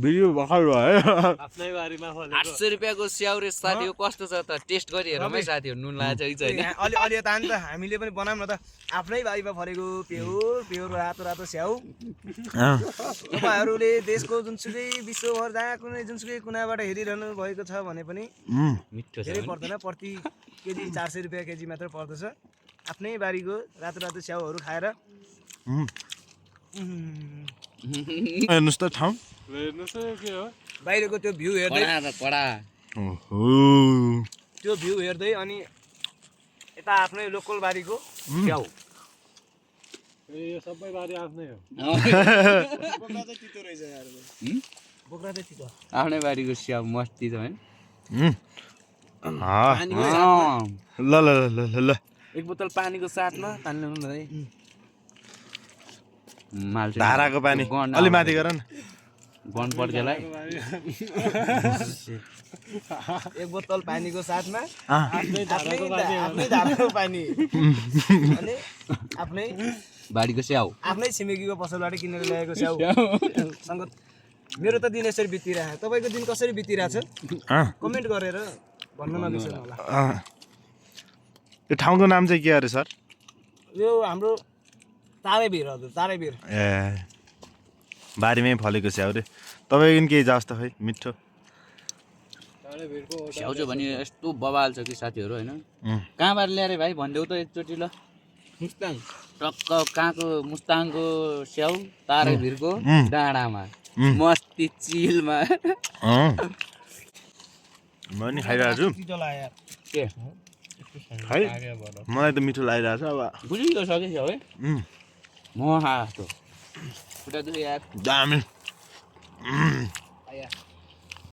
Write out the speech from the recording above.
video भर्खर भयो है आफ्नै बारीमा फलेको 800 रुपैयाँको स्याउ रे साथी कस्तो छ त टेस्ट गरिहेरौँ है साथीहरु नुन लागेछ कि छैन अलि त नि त हामीले पनि बनाऊँ न त आफ्नै बारीमा फलेको प्योर रातो रातो स्याउ तपाईहरुले देशको जुनसुकै विश्वभर जहाँ कुनै जुनसुकै कुनाबाट हेरिरहनु भएको छ भने पनि मिठो छ धेरै पर्दैन प्रति केजी 400 रुपैयाँ केजी मात्र पर्दछ आफ्नै बारीको रातो रातो स्याउहरू खाएर हेर्नुस् त ठाउँ हेर्नुस् के हो बाहिरको त्यो भ्यू हेर्दै कडा त्यो भ्यू हेर्दै अनि यता आफ्नै लोकल बारीको स्याउ यो सबै बारी आफ्नै हो बोक्रा चाहिँ तितो रहेछ यार बोक्रा चाहिँ तितो आफ्नै बारीको स्याउ मस्ती छ हैन ल ल ल ल ल एक बोतल पानीको साथमा पानी ल्याउनु न है माल्छ धाराको पानी अलि माथि गर न गन पर्केलाई एक बोतल पानीको साथमा आफ्नै धाराको पानी अनि आफ्नै बारीको स्याउ आफ्नै छिमेकीको पसलबाट किनेर ल्याएको स्याउ सङ्गत मेरो त दिन यसरी बितिरहेको तपाईँको दिन कसरी बितिरहेछ कमेन्ट गरेर भन्न नबिर्सनु होला यो ठाउँको नाम चाहिँ के अरे सर यो हाम्रो तारेभिर हजुर तारेभिर ए बारीमै फलेको स्याउ रे तपाईँको नि केही जस्तो खै मिठो स्याउ चाहिँ भने यस्तो बबाल छ कि साथीहरू होइन कहाँबाट ल्याएर भाइ भनिदेऊ त एकचोटि ल मुस्ताङ टक्क कहाँको मुस्ताङको स्याउ तारेभिरको डाँडामा मस्ती चिलमा म नि खाइरहेको छु छिटो लाग्यो यार के है मलाई त मिठो लागिरहेको छ अब बुझिसक्यो स्याउ है म जस्तो खुट्टा दुख्यो यार दामी